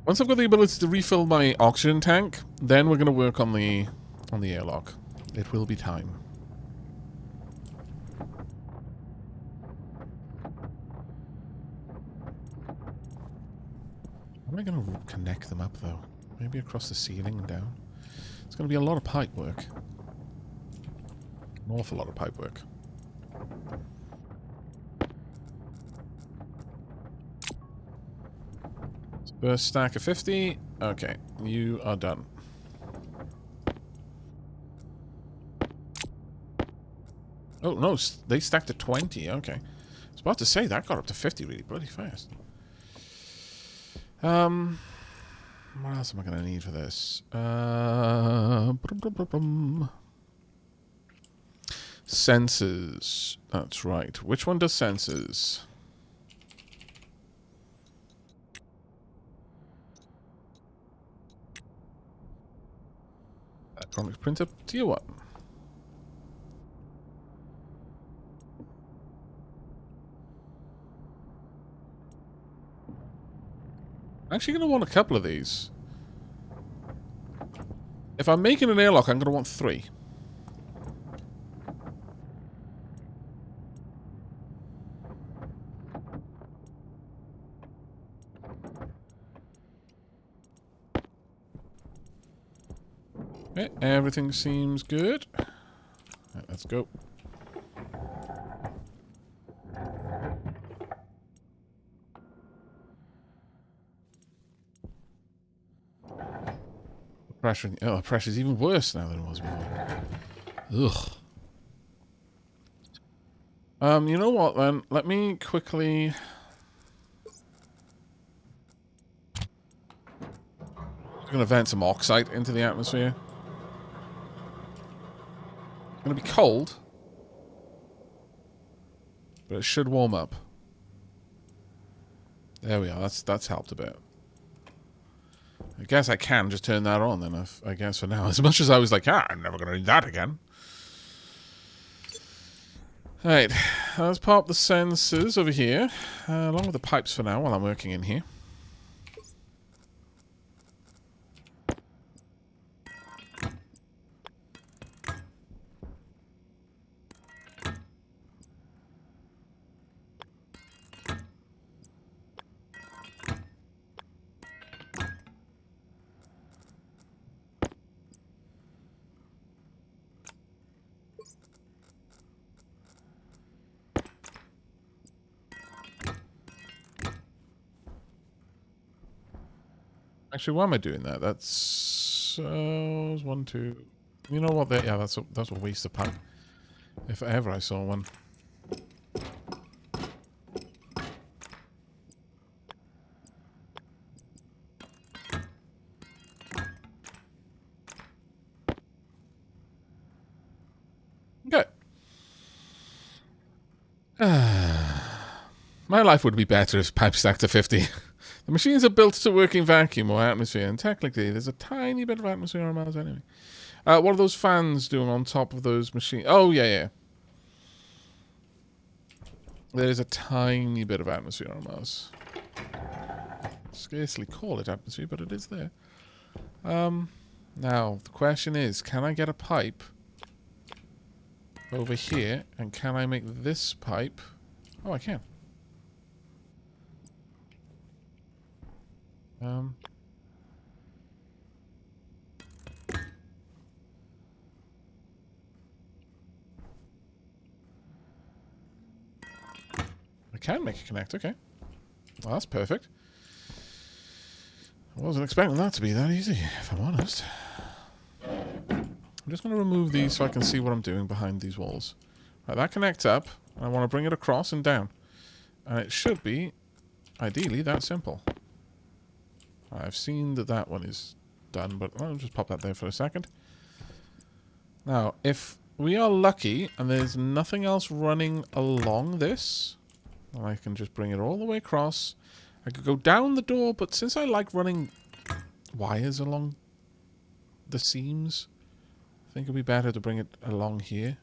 Once I've got the ability to refill my oxygen tank, then we're going to work on the airlock. It will be time. How am I going to connect them up, though? Maybe across the ceiling and down? It's going to be a lot of pipe work. An awful lot of pipe work. First stack of 50. Okay, you are done. Oh, no, they stacked at 20. Okay. I was about to say, that got up to 50 really bloody fast. What else am I going to need for this? Sensors. That's right. Which one does sensors? Electronics printer. Tier 1. I'm actually going to want a couple of these. If I'm making an airlock, I'm going to want 3. Okay, everything seems good. Right, let's go. Pressure. Oh, the pressure's even worse now than it was before. Ugh. You know what then? Let me quickly. I'm gonna vent some oxide into the atmosphere. It's gonna be cold, but it should warm up. There we are. That's helped a bit. I guess I can just turn that on then, I guess, for now. As much as I was like, I'm never going to need that again. Alright, let's pop the sensors over here, along with the pipes for now while I'm working in here. Actually, why am I doing that? That's 1, 2. You know what? Yeah, that's a waste of pipe. If ever I saw one. Okay. My life would be better if pipe stacked to 50. The machines are built to work in vacuum or atmosphere, and technically there's a tiny bit of atmosphere on Mars anyway. What are those fans doing on top of those machines? Oh, yeah. There's a tiny bit of atmosphere on Mars. Scarcely call it atmosphere, but it is there. Now, the question is, can I get a pipe over here, and can I make this pipe? Oh, I can. I can make a connect, okay. Well, that's perfect. I wasn't expecting that to be that easy, if I'm honest. I'm just going to remove these so I can see what I'm doing behind these walls. Right, that connects up, and I want to bring it across and down. And it should be, ideally, that simple. I've seen that one is done, but I'll just pop that there for a second. Now, if we are lucky and there's nothing else running along this, I can just bring it all the way across. I could go down the door, but since I like running wires along the seams, I think it'd be better to bring it along here.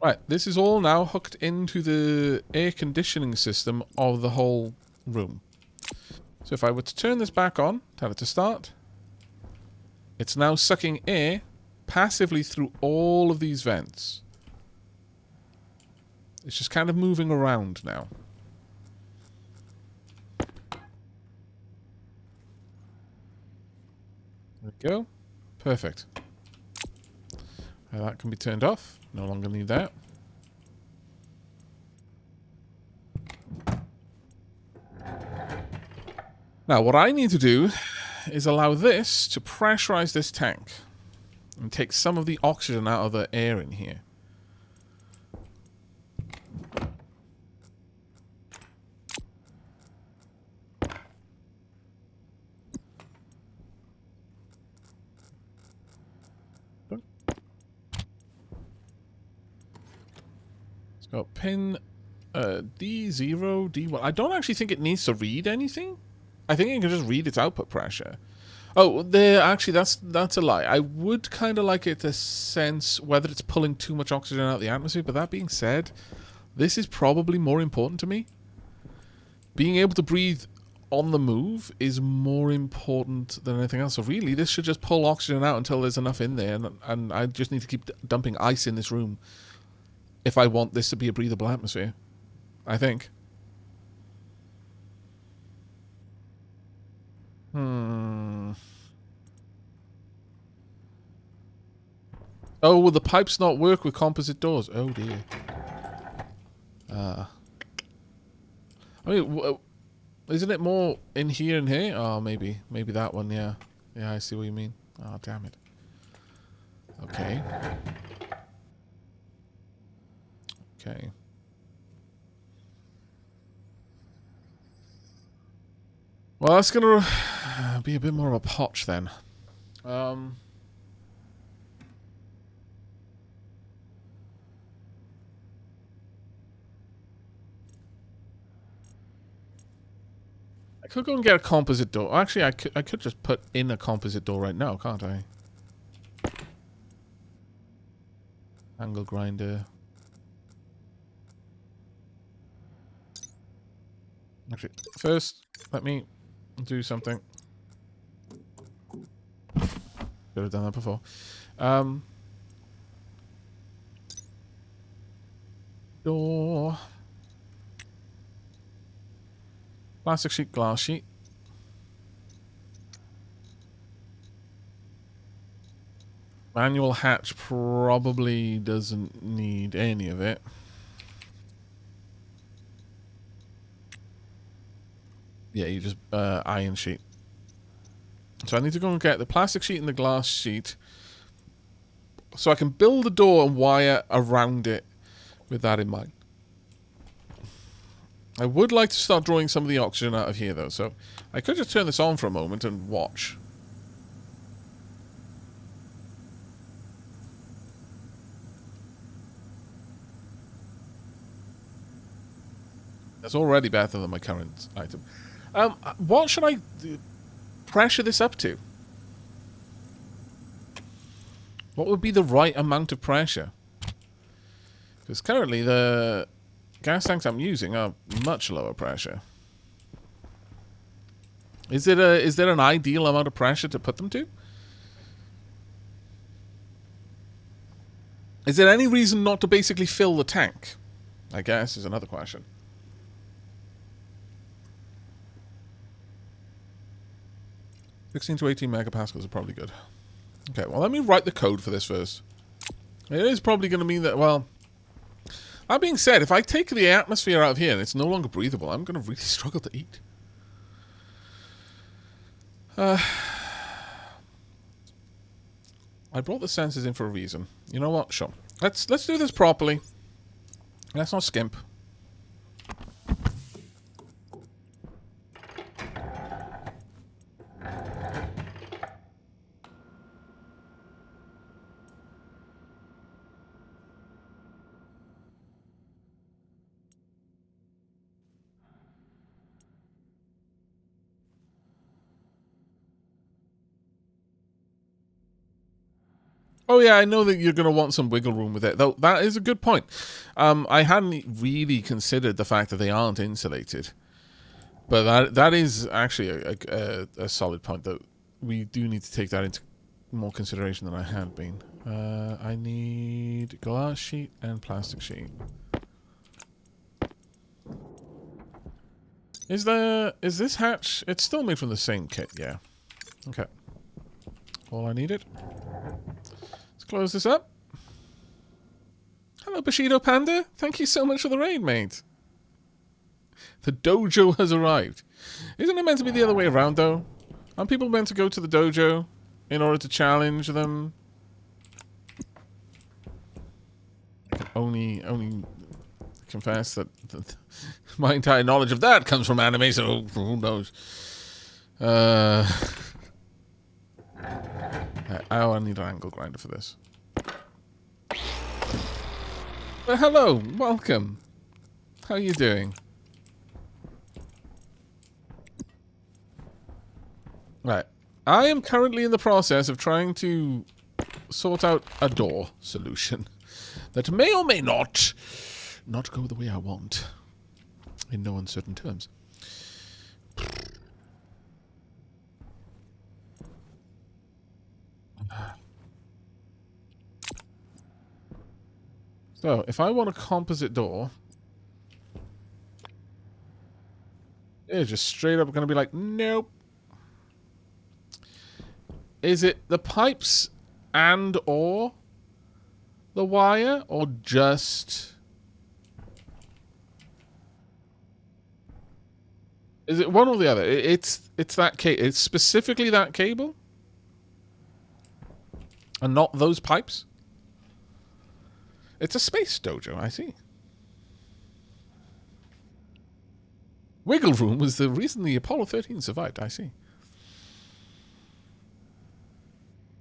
Right, this is all now hooked into the air conditioning system of the whole room. So if I were to turn this back on, tell it to start, it's now sucking air passively through all of these vents. It's just kind of moving around now. There we go. Perfect. Now that can be turned off. No longer need that. Now, what I need to do is allow this to pressurize this tank and take some of the oxygen out of the air in here. Let's go pin D0, D1. I don't actually think it needs to read anything. I think it can just read its output pressure. Oh, actually, that's a lie. I would kind of like it to sense whether it's pulling too much oxygen out of the atmosphere, but that being said, this is probably more important to me. Being able to breathe on the move is more important than anything else. So really, this should just pull oxygen out until there's enough in there, and I just need to keep dumping ice in this room if I want this to be a breathable atmosphere. I think. Oh, will the pipes not work with composite doors? Oh, dear. I mean, isn't it more in here and here? Oh, maybe. Maybe that one, yeah. Yeah, I see what you mean. Oh, damn it. Okay. Okay. Well, that's going to be a bit more of a potch then. I could go and get a composite door. Actually, I could just put in a composite door right now, can't I? Angle grinder. Actually, first, let me do something. Could have done that before. Door. Plastic sheet, glass sheet. Manual hatch probably doesn't need any of it. Yeah, you just iron sheet. So I need to go and get the plastic sheet and the glass sheet so I can build a door and wire around it with that in mind. I would like to start drawing some of the oxygen out of here, though, so I could just turn this on for a moment and watch. That's already better than my current item. What should I pressure this up to? What would be the right amount of pressure? Because currently the gas tanks I'm using are much lower pressure. Is there an ideal amount of pressure to put them to? Is there any reason not to basically fill the tank? I guess is another question. 16 to 18 megapascals are probably good. Okay, well, let me write the code for this first. It is probably going to mean that, well... That being said, if I take the atmosphere out of here and it's no longer breathable, I'm going to really struggle to eat. I brought the sensors in for a reason. You know what? Sure. Let's do this properly. Let's not skimp. Oh yeah, I know that you're going to want some wiggle room with it, though. That is a good point. I hadn't really considered the fact that they aren't insulated, but that is actually a solid point. That we do need to take that into more consideration than I had been. I need glass sheet and plastic sheet. Is this hatch? It's still made from the same kit, yeah. Okay. All I needed. Let's close this up. Hello, Bushido Panda. Thank you so much for the raid, mate. The dojo has arrived. Isn't it meant to be the other way around, though? Aren't people meant to go to the dojo in order to challenge them? I can only confess that my entire knowledge of that comes from anime, so who knows? I need an angle grinder for this. But hello, welcome. How are you doing? Right. I am currently in the process of trying to sort out a door solution that may or may not go the way I want. In no uncertain terms. So, if I want a composite door, it's just straight up going to be like, nope. Is it the pipes and or the wire, or just... Is it one or the other? It's that cable. It's specifically that cable? And not those pipes? It's a space dojo, I see. Wiggle room was the reason the Apollo 13 survived, I see.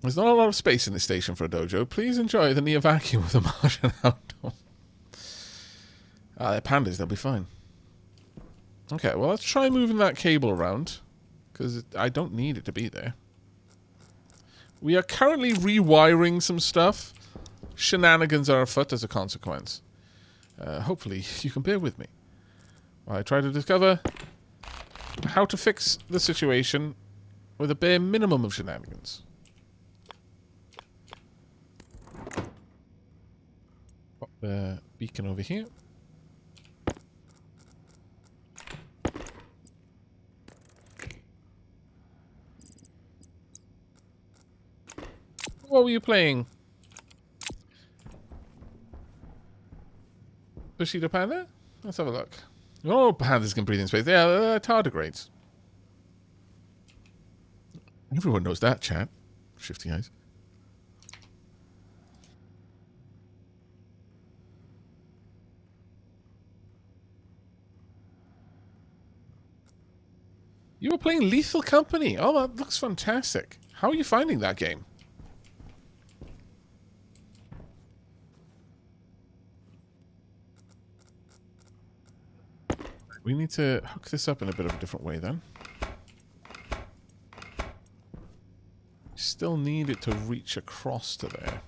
There's not a lot of space in this station for a dojo. Please enjoy the near vacuum of the Martian outdoor. They're pandas, they'll be fine. Okay, well, let's try moving that cable around, because I don't need it to be there. We are currently rewiring some stuff. Shenanigans are afoot as a consequence. Hopefully, you can bear with me while I try to discover how to fix the situation with a bare minimum of shenanigans. Pop the beacon over here. What were you playing? Bushido Panda? Let's have a look. Oh, pandas can breathe in space. Yeah, they're tardigrades. Everyone knows that, chat. Shifty eyes. You were playing Lethal Company. Oh, that looks fantastic. How are you finding that game? We need to hook this up in a bit of a different way then. Still need it to reach across to there.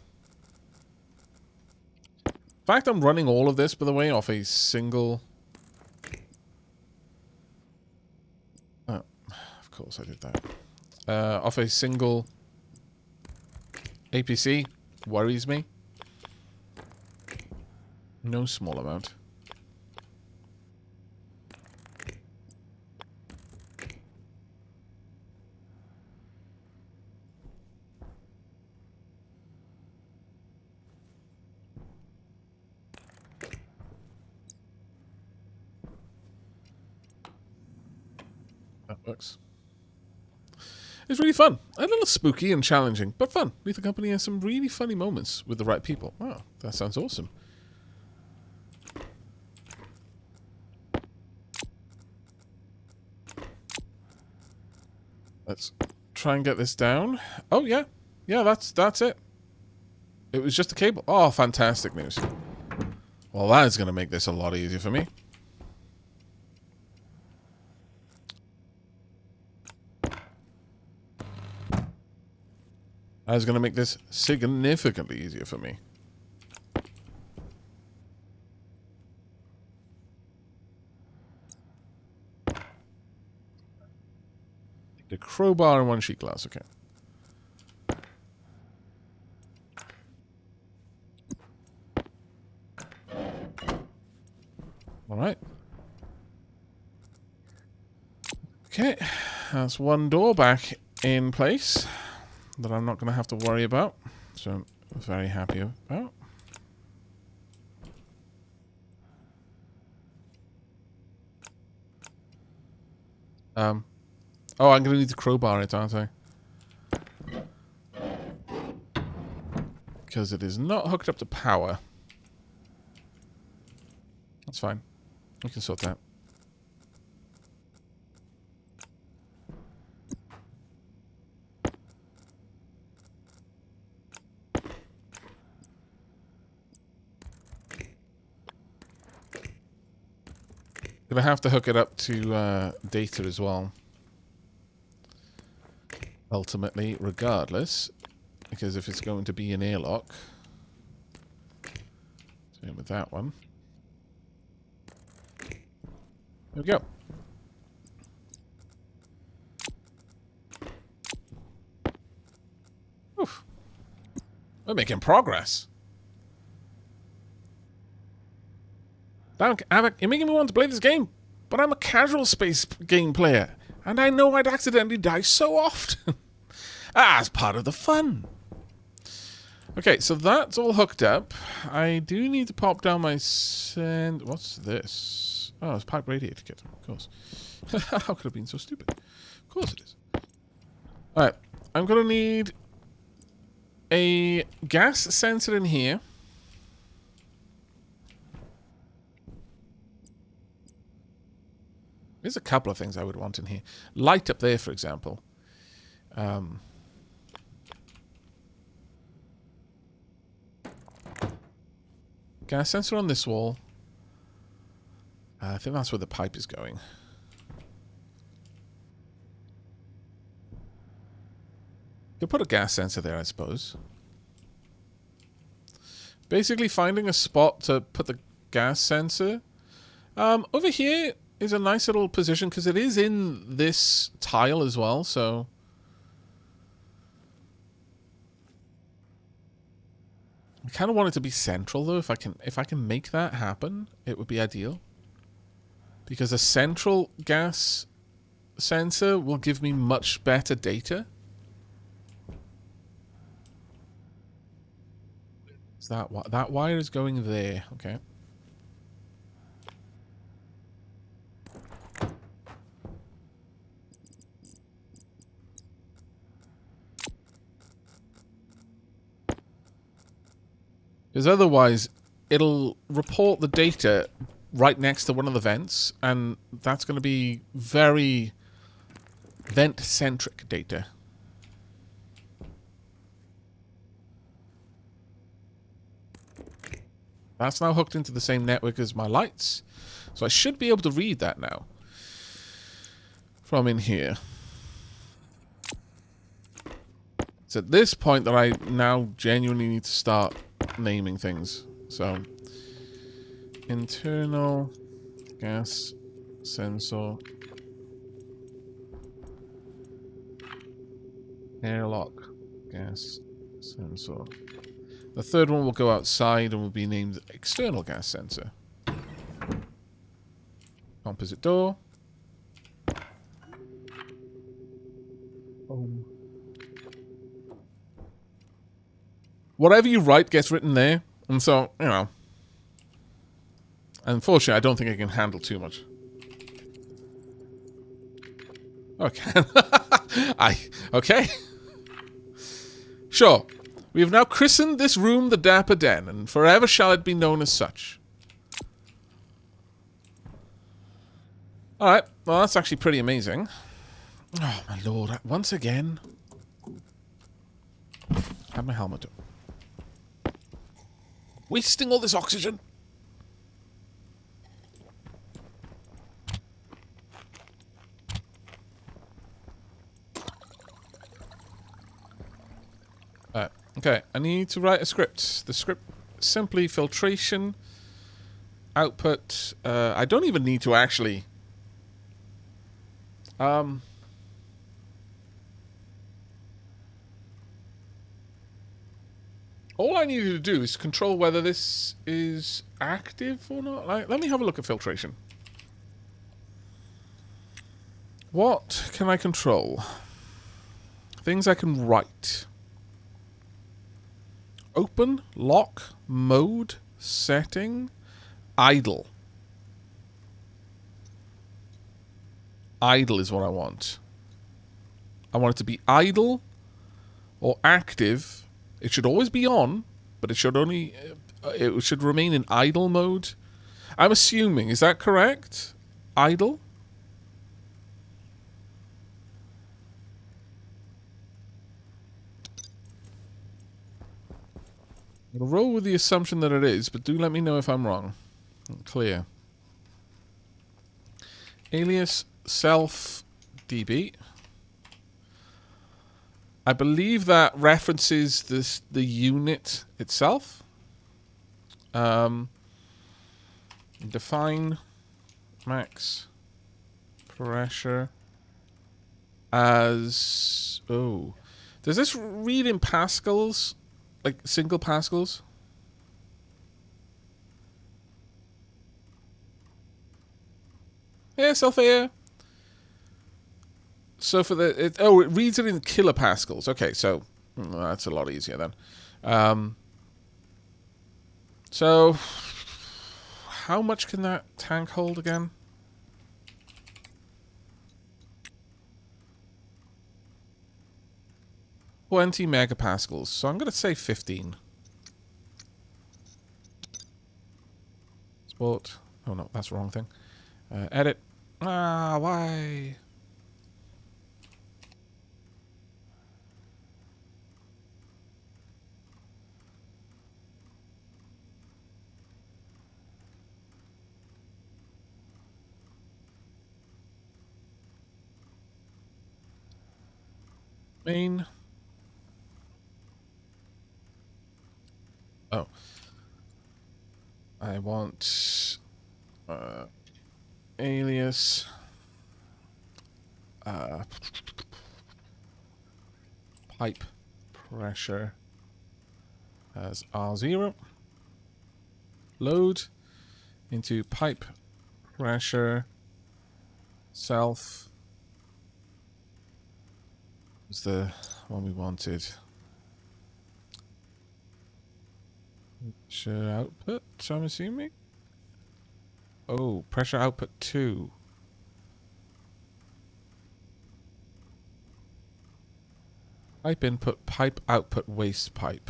In fact, I'm running all of this, by the way, off a single... Oh, of course I did that. Off a single APC. Worries me. No small amount. That works. It's really fun. A little spooky and challenging, but fun. Lethal Company has some really funny moments with the right people. Wow, that sounds awesome. Let's try and get this down. Oh, yeah. Yeah, that's it. It was just a cable. Oh, fantastic news. Well, that is going to make this a lot easier for me. That is going to make this significantly easier for me. The crowbar and one sheet glass, okay. Alright. Okay, that's one door back in place that I'm not going to have to worry about. So I'm very happy about. Oh, I'm going to need to crowbar it, aren't I? Because it is not hooked up to power. That's fine. We can sort that. Gonna have to hook it up to data as well. Ultimately, regardless. Because if it's going to be an airlock. Same with that one. There we go. Oof. We're making progress. Damn, Aavak, you're making me want to play this game. But I'm a casual space game player. And I know I'd accidentally die so often. As part of the fun. Okay, so that's all hooked up. I do need to pop down my send... What's this? Oh, it's pipe radiator kit, of course. How could I have been so stupid? Of course it is. Alright, I'm going to need a gas sensor in here. There's a couple of things I would want in here. Light up there, for example. Gas sensor on this wall. I think that's where the pipe is going. You'll put a gas sensor there, I suppose. Basically finding a spot to put the gas sensor. Over here is a nice little position because it is in this tile as well, so... I kind of want it to be central though. If I can make that happen, it would be ideal. Because a central gas sensor will give me much better data. Is that wire is going there? Okay. Because otherwise, it'll report the data right next to one of the vents, and that's going to be very vent-centric data. That's now hooked into the same network as my lights, so I should be able to read that now from in here. It's at this point that I now genuinely need to start naming things. So, internal gas sensor airlock gas sensor. The third one will go outside and will be named external gas sensor. Composite door. Whatever you write gets written there. And so, you know. Unfortunately, I don't think I can handle too much. Okay. Okay. Sure. We have now christened this room the Dapper Den, and forever shall it be known as such. Alright. Well, that's actually pretty amazing. Oh, my lord. Once again. Have my helmet up. Wasting all this oxygen. Okay, I need to write a script. The script, simply filtration, output. I don't even need to actually... all I needed to do is control whether this is active or not. Let me have a look at filtration. What can I control? Things I can write. Open, lock, mode, setting, idle. Idle is what I want. I want it to be idle or active. It should always be on, but it should only... it should remain in idle mode. I'm assuming, is that correct? Idle? I'll roll with the assumption that it is, but do let me know if I'm wrong. Clear. Alias self db. I believe that references the unit itself. Define max pressure as... Oh. Does this read in pascals? Like single pascals? Yeah, self-air. So for the... it reads it in kilopascals. Okay, so that's a lot easier then. So how much can that tank hold again? 20 megapascals. So I'm going to say 15. Sport. Oh no, that's the wrong thing. Edit. Ah, why? Main. Oh. I want alias pipe pressure as R0. Load into pipe pressure self was the one we wanted. Pressure output, I'm assuming. Oh, pressure output 2. Pipe input, pipe output, waste pipe.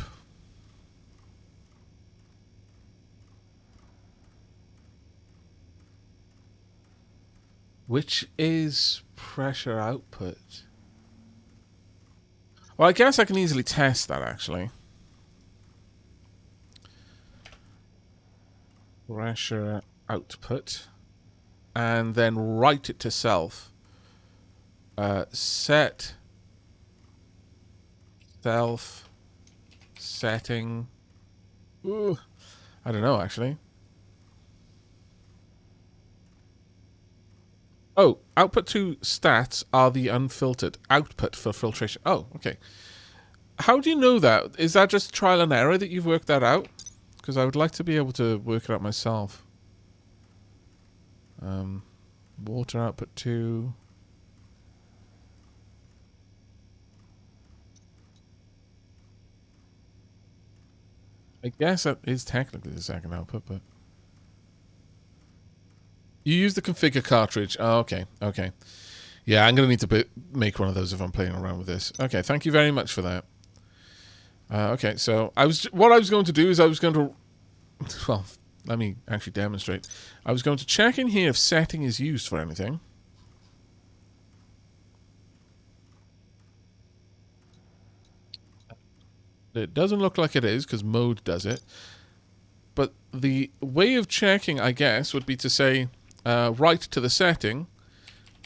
Which is pressure output? Well, I guess I can easily test that, actually. Pressure output. And then write it to self. Set self setting. Ooh, I don't know, actually. Oh, output 2 stats are the unfiltered. Output for filtration. Oh, okay. How do you know that? Is that just trial and error that you've worked that out? Because I would like to be able to work it out myself. Water output 2. I guess that is technically the second output, but... You use the configure cartridge. Oh, okay, okay. Yeah, I'm going to need to make one of those if I'm playing around with this. Okay, thank you very much for that. Okay, so what I was going to do is I was going to... Well, let me actually demonstrate. I was going to check in here if setting is used for anything. It doesn't look like it is, because mode does it. But the way of checking, I guess, would be to say, write to the setting,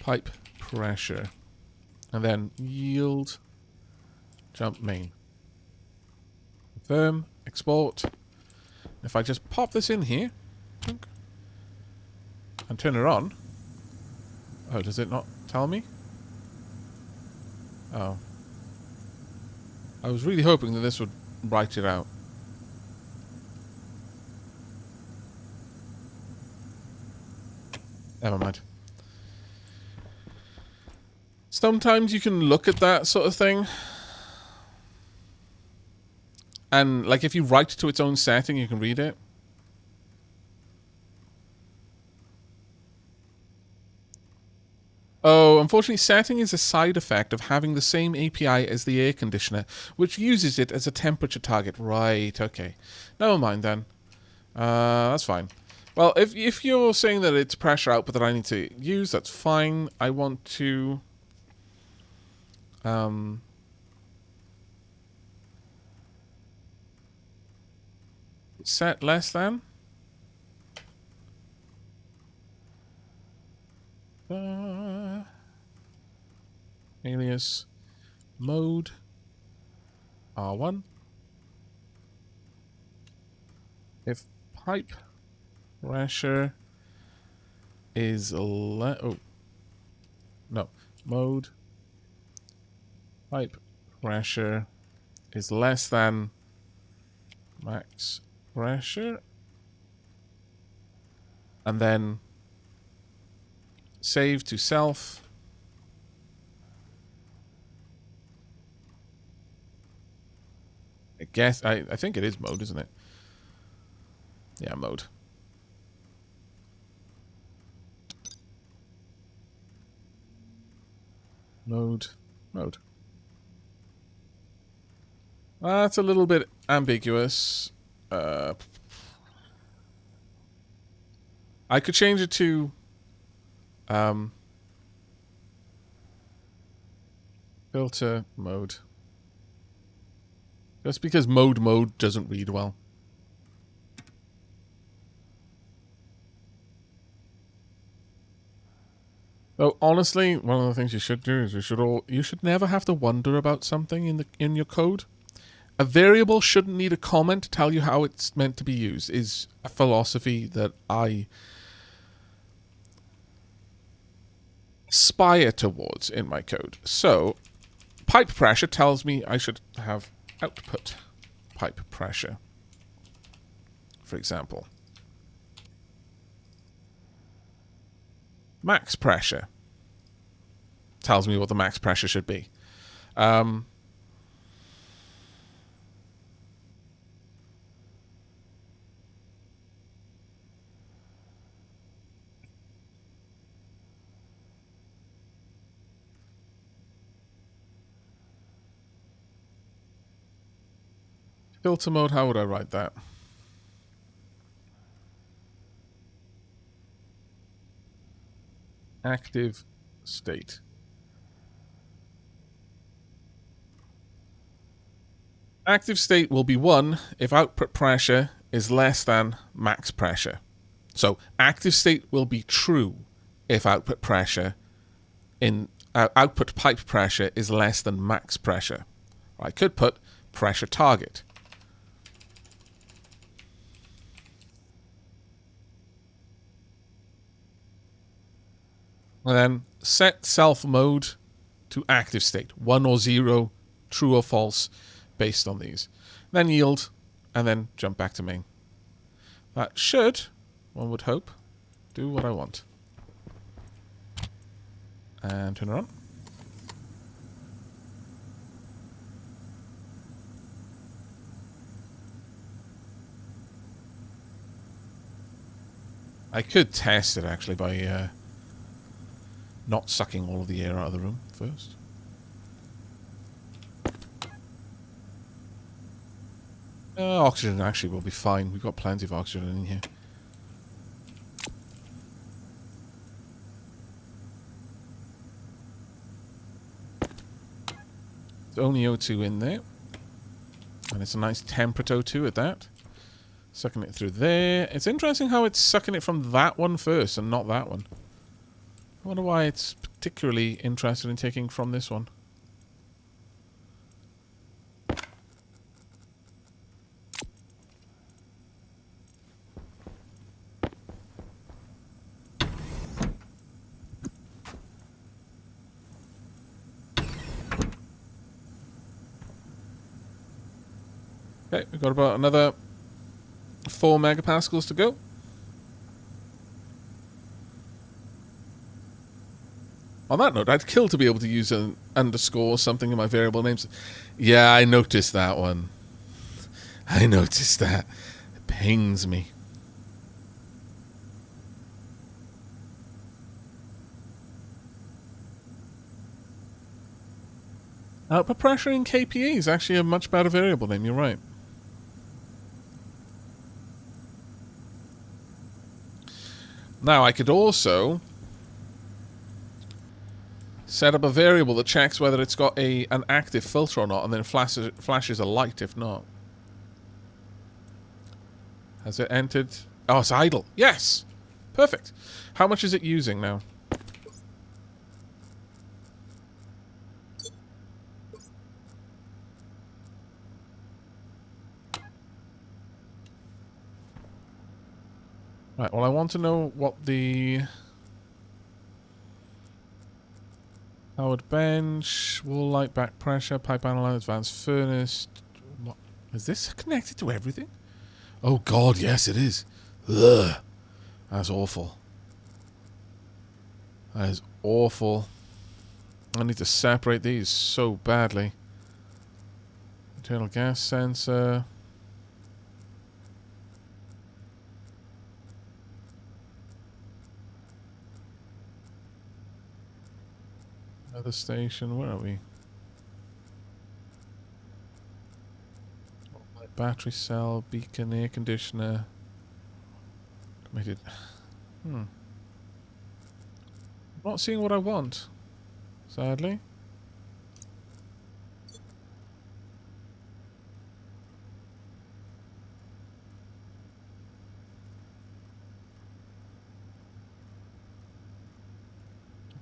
pipe pressure, and then yield, jump main. Confirm. Export. If I just pop this in here and turn it on. Oh, does it not tell me? Oh. I was really hoping that this would write it out. Never mind. Sometimes you can look at that sort of thing. And, like, if you write to its own setting, you can read it. Oh, unfortunately, setting is a side effect of having the same API as the air conditioner, which uses it as a temperature target. Right, okay. Never mind then. That's fine. Well, if you're saying that it's pressure output that I need to use, that's fine. I want to... set less than. Alias mode R1. If pipe pressure is mode pipe pressure is less than max pressure, and then save to self. I guess I think it is mode, isn't it? Yeah, mode. Mode. That's a little bit ambiguous. I could change it to filter mode. Just because mode doesn't read well. Though honestly, one of the things you should do is you should never have to wonder about something in your code. A variable shouldn't need a comment to tell you how it's meant to be used, is a philosophy that I aspire towards in my code. So, pipe pressure tells me I should have output pipe pressure, for example. Max pressure tells me what the max pressure should be. Filter mode, how would I write that? Active state. Active state will be 1 if output pressure is less than max pressure. So active state will be true if output pressure output pipe pressure is less than max pressure. I could put pressure target. And then set self mode to active state, 1 or 0, true or false, based on these. Then yield, and then jump back to main. That should, one would hope, do what I want. And turn it on. I could test it actually by not sucking all of the air out of the room first. Oxygen actually will be fine. We've got plenty of oxygen in here. It's only O2 in there. And it's a nice temperate O2 at that. Sucking it through there. It's interesting how it's sucking it from that one first and not that one. I wonder why it's particularly interested in taking from this one. Okay, we've got about another 4 megapascals to go. On that note, I'd kill to be able to use an underscore or something in my variable names. Yeah, I noticed that one. I noticed that. It pains me. Output pressure in KPA is actually a much better variable name, you're right. Now, I could also set up a variable that checks whether it's got an active filter or not, and then flashes a light if not. Has it entered? Oh, it's idle. Yes! Perfect. How much is it using now? Right, well, I want to know what the powered bench, wall light, back pressure, pipe analyzer, advanced furnace. What? Is this connected to everything? Oh god, yes it is. Ugh. That's awful. That is awful. I need to separate these so badly. Internal gas sensor. Another station. Where are we? Battery cell, beacon, air conditioner. Committed. I'm not seeing what I want, sadly.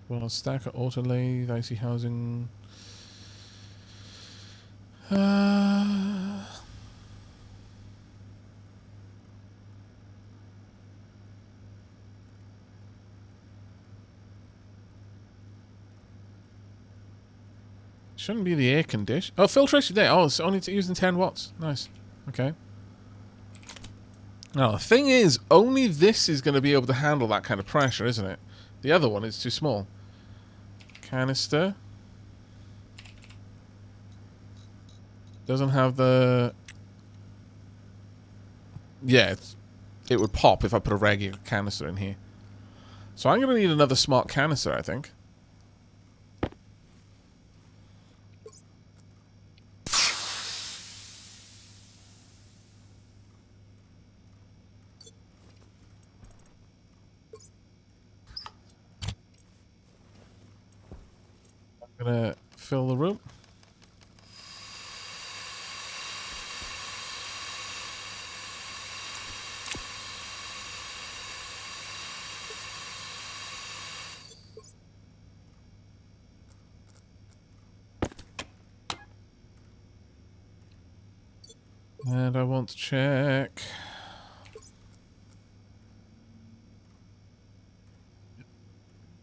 Well, stacker, auto lathe, IC housing. Shouldn't be the air condition. Oh, filtration there. Oh, it's only using 10 watts. Nice. Okay. Now, the thing is, only this is going to be able to handle that kind of pressure, isn't it? The other one is too small. Canister. Doesn't have the... Yeah, it would pop if I put a regular canister in here. So I'm going to need another smart canister, I think. I'm going to fill the room. And I want to check...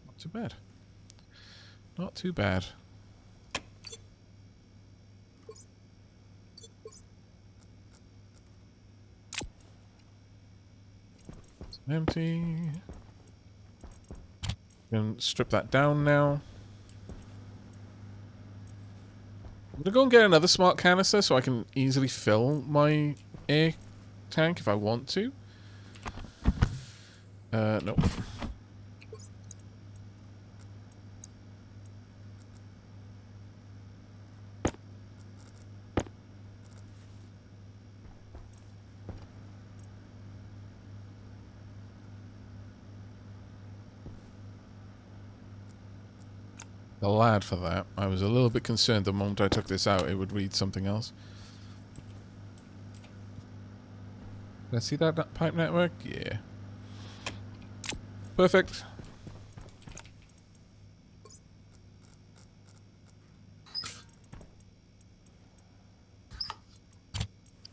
Not too bad. Not too bad. It's empty. Can strip that down now. I'm gonna go and get another smart canister so I can easily fill my air tank if I want to. Nope. The lad for that. I was a little bit concerned the moment I took this out it would read something else. Let's see that pipe network? Yeah. Perfect.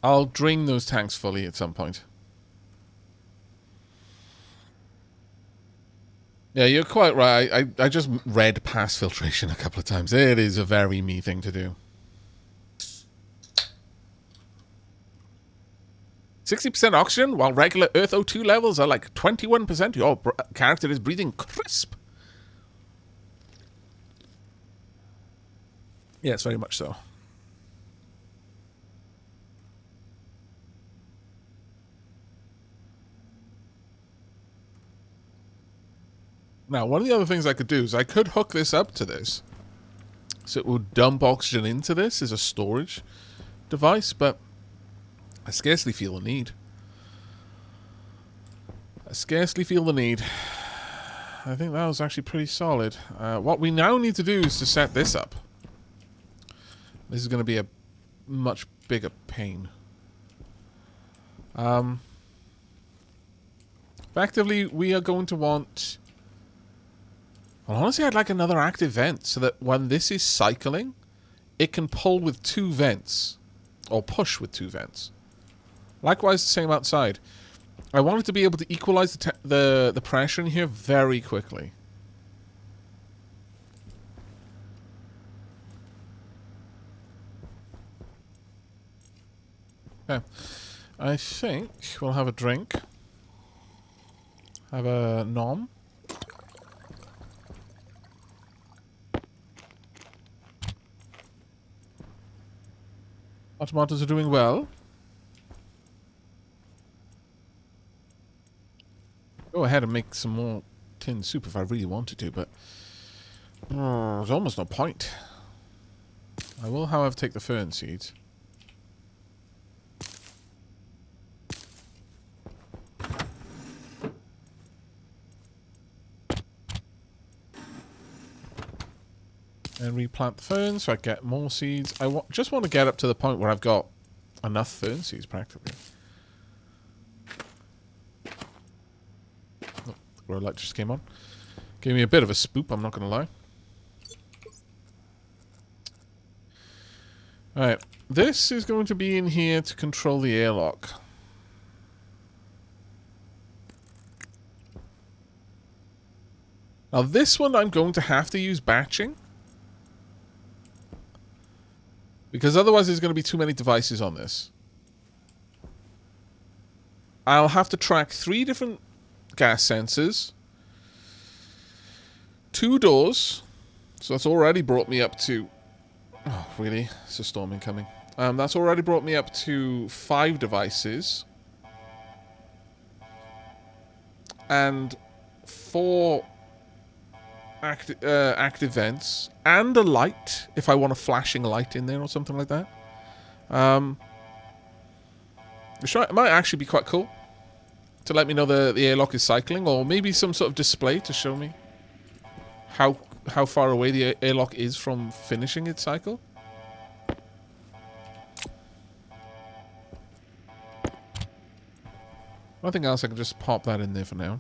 I'll drain those tanks fully at some point. Yeah, you're quite right. I just read past filtration a couple of times. It is a very me thing to do. 60% oxygen, while regular Earth O2 levels are like 21%. Your character is breathing crisp. Yes, very much so. Now, one of the other things I could do is I could hook this up to this. So it would dump oxygen into this as a storage device, but I scarcely feel the need. I think that was actually pretty solid. What we now need to do is to set this up. This is going to be a much bigger pain. Effectively, we are going to want... Well, honestly, I'd like another active vent so that when this is cycling, it can pull with 2 vents. Or push with 2 vents. Likewise, the same outside. I wanted to be able to equalize the pressure in here very quickly. Okay. I think we'll have a drink. Have a nom. Our tomatoes are doing well. Go ahead and make some more tin soup if I really wanted to, but there's almost no point. I will, however, take the fern seeds. And replant the ferns so I get more seeds. I just want to get up to the point where I've got enough fern seeds practically. Oh, the grow light just came on. Gave me a bit of a spoop, I'm not going to lie. Alright, this is going to be in here to control the airlock. Now this one I'm going to have to use batching. Because otherwise there's going to be too many devices on this. I'll have to track 3 different gas sensors. 2 doors. So that's already brought me up to... Oh, really? It's a storm incoming. That's already brought me up to 5 devices. And 4 active vents. And a light, if I want a flashing light in there or something like that. It might actually be quite cool to let me know the airlock is cycling, or maybe some sort of display to show me how far away the airlock is from finishing its cycle. Nothing else, I can just pop that in there for now.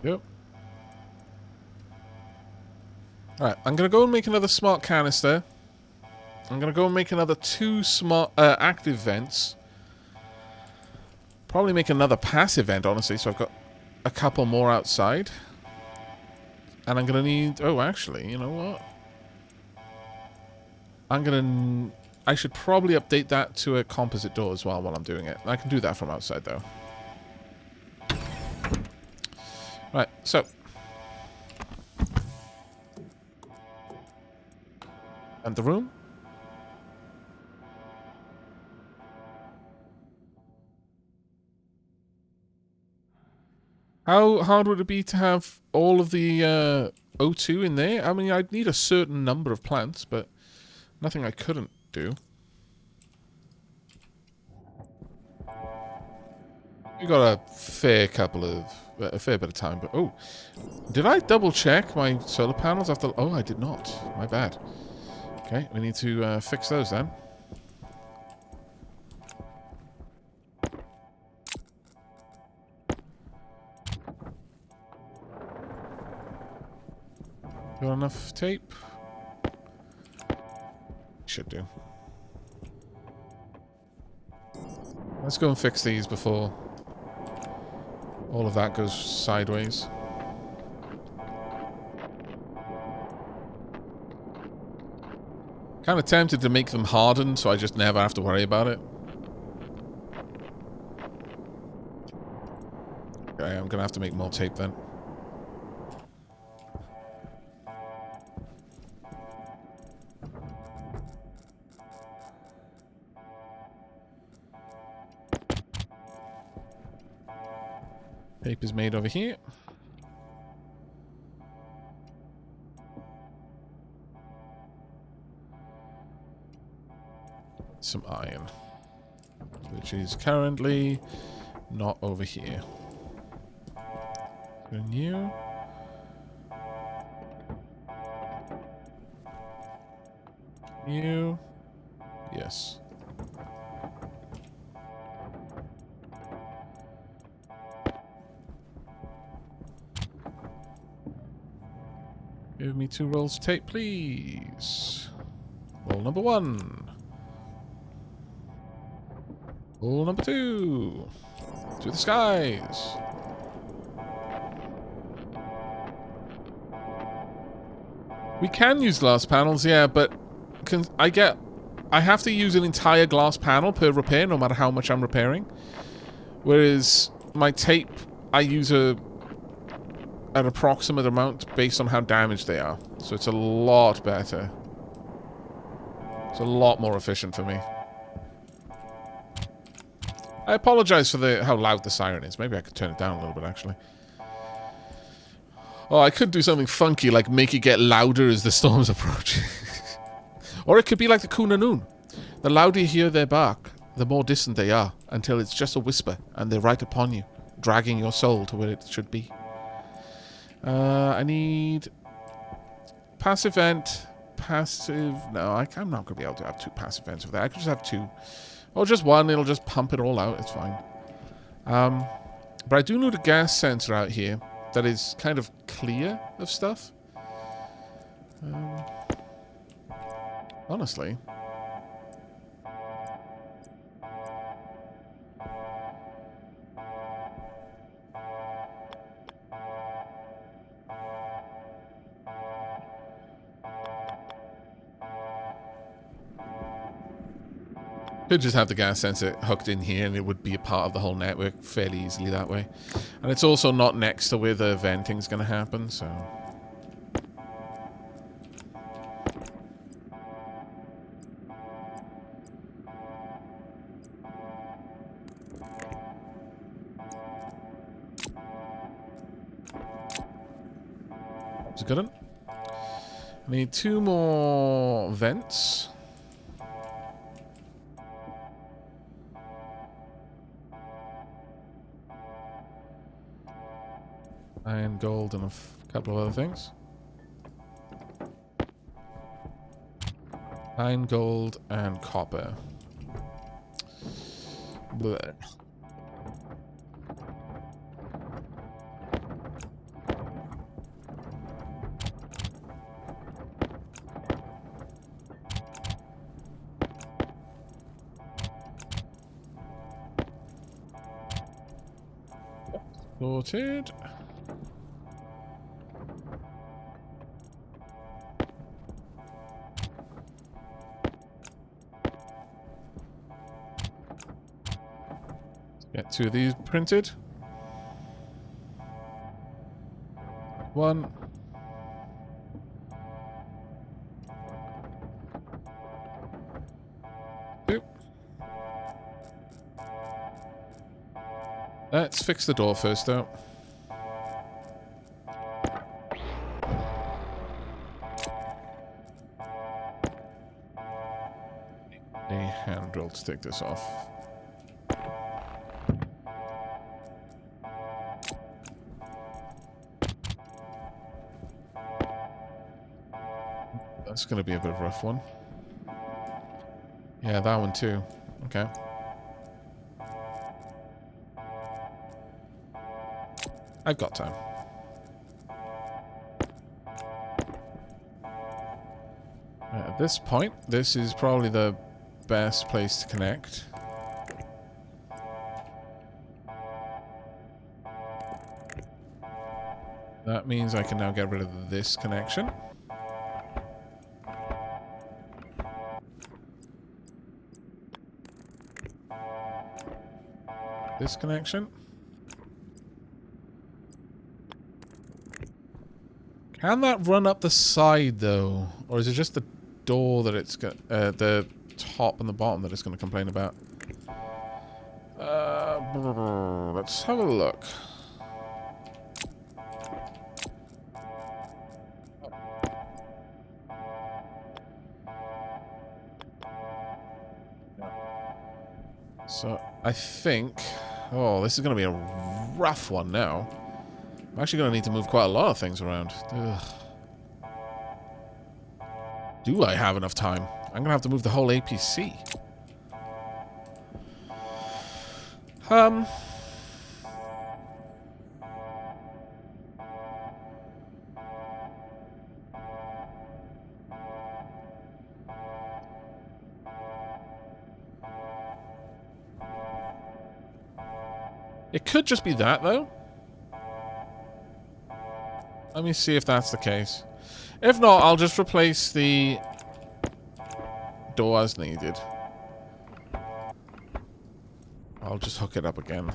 Yep. Alright, I'm going to go and make another smart canister. I'm going to go and make another 2 smart active vents. Probably make another passive vent, honestly, so I've got a couple more outside. And I'm going to need... Oh, actually, you know what? I should probably update that to a composite door as well while I'm doing it. I can do that from outside, though. Right, so... And the room. How hard would it be to have all of the O2 in there? I mean, I'd need a certain number of plants, but nothing I couldn't do. We got a fair bit of time, but oh, did I double check my solar panels after? Oh, I did not. My bad. Okay, we need to fix those then. Got enough tape? should do. Let's go and fix these before all of that goes sideways. Kind of tempted to make them harden so I just never have to worry about it. Okay, I'm gonna have to make more tape then. Tape is made over here. Some iron, which is currently not over here. New. New. Yes. Give me 2 rolls of tape, please. Roll number 1. Roll number 2. To the skies. We can use glass panels, yeah, but I have to use an entire glass panel per repair, no matter how much I'm repairing. Whereas my tape, I use an approximate amount based on how damaged they are. So it's a lot better. It's a lot more efficient for me. I apologize for how loud the siren is. Maybe I could turn it down a little bit, actually. Oh, I could do something funky, like make it get louder as the storms approach. Or it could be like the Kunanoon. The louder you hear their bark, the more distant they are, until it's just a whisper, and they're right upon you, dragging your soul to where it should be. I need passive vent, passive... No, I'm not going to be able to have 2 passive vents over there. I could just have 2. Or just 1, it'll just pump it all out, it's fine. But I do need a gas sensor out here that is kind of clear of stuff. Honestly. Could just have the gas sensor hooked in here and it would be a part of the whole network fairly easily that way. And it's also not next to where the venting's going to happen, so... That's a good one. I need 2 more vents. Iron, gold, and a couple of other things. Iron, gold, and copper. Blech. Sorted. Get 2 of these printed. 1. Two. Let's fix the door first, though. A hand drill to take this off. That's going to be a bit of a rough one. Yeah, that one too. Okay. I've got time. At this point, this is probably the best place to connect. That means I can now get rid of this connection. This connection. Can that run up the side, though? Or is it just the door that it's got, the top and the bottom that it's going to complain about? Let's have a look. So, I think... Oh, this is going to be a rough one now. I'm actually going to need to move quite a lot of things around. Ugh. Do I have enough time? I'm going to have to move the whole APC. It could just be that, though. Let me see if that's the case. If not, I'll just replace the door as needed. I'll just hook it up again.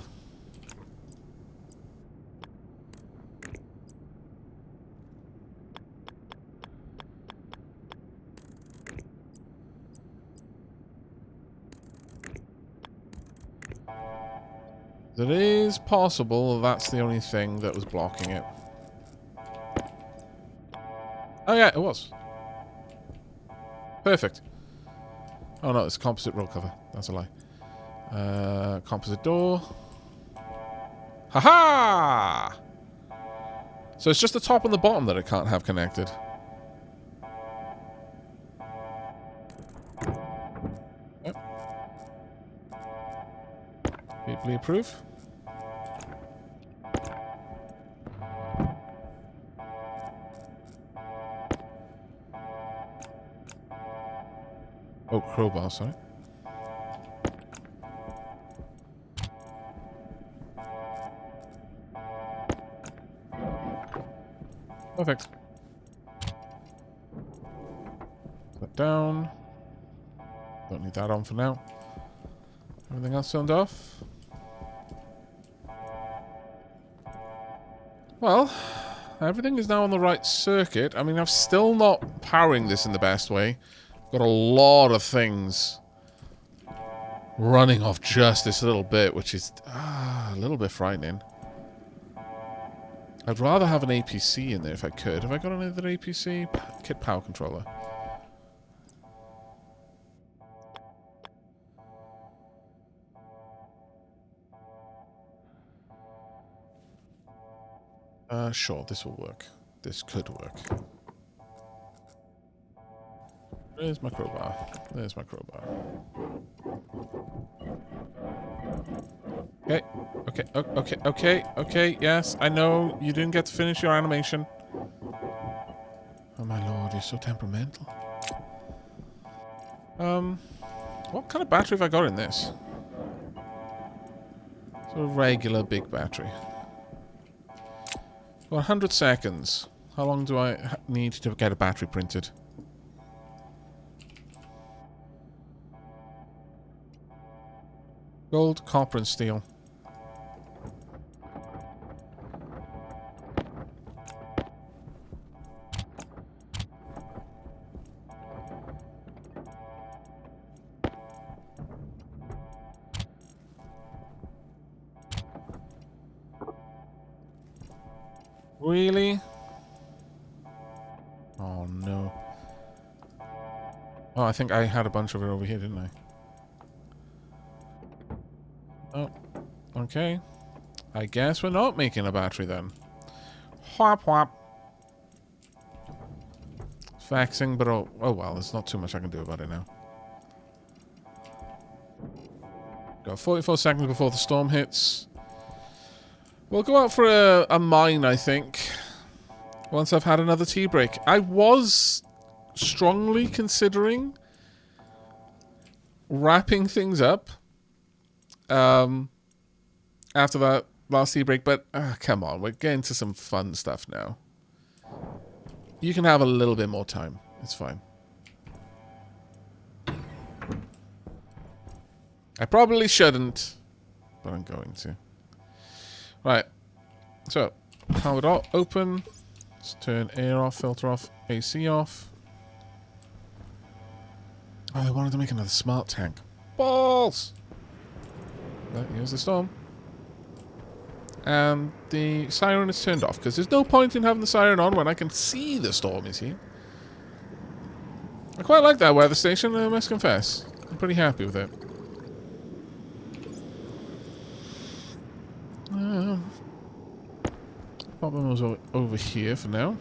It is possible that's the only thing that was blocking it. Oh yeah, it was. Perfect. Oh no, it's a composite roll cover. That's a lie. Composite door. Haha! So it's just the top and the bottom that it can't have connected. Yep. Deeply approve. Oh, crowbar, sorry. Perfect. Put that down. Don't need that on for now. Everything else turned off. Well, everything is now on the right circuit. I mean, I'm still not powering this in the best way. Got a lot of things running off just this little bit, which is a little bit frightening. I'd rather have an APC in there if I could. Have I got another APC? Kit power controller. Sure, this will work. This could work. There's my crowbar. There's my crowbar. Okay. Okay. Okay. Okay. Okay. Yes, I know you didn't get to finish your animation. Oh my lord, you're so temperamental. What kind of battery have I got in this? It's a regular big battery. 100 seconds. How long do I need to get a battery printed? Gold, copper, and steel. Really? Oh no. Oh, I think I had a bunch of it over here, didn't I? Oh, okay. I guess we're not making a battery then. Whap whap. Faxing, but oh well, there's not too much I can do about it now. Got 44 seconds before the storm hits. We'll go out for a mine, I think. Once I've had another tea break. I was strongly considering wrapping things up after that last tea break, but come on, we're getting to some fun stuff now. You can have a little bit more time. It's fine. I probably shouldn't, but I'm going to. Right. So, power it all open. Let's turn air off, filter off, AC off. Oh, I wanted to make another smart tank. Balls! Well, here's the storm. And the siren is turned off, because there's no point in having the siren on when I can see the storm is here. I quite like that weather station, I must confess. I'm pretty happy with it. Pop them over here for now.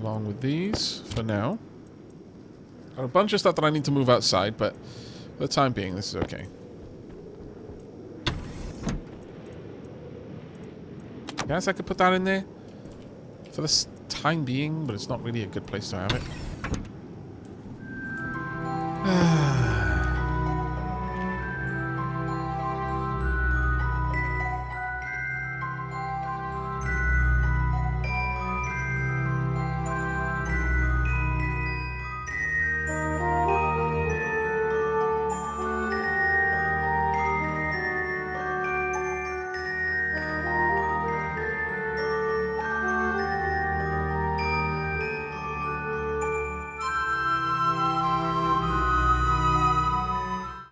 Along with these for now. Got a bunch of stuff that I need to move outside, but for the time being, this is okay. Guess I could put that in there for the time being, but it's not really a good place to have it.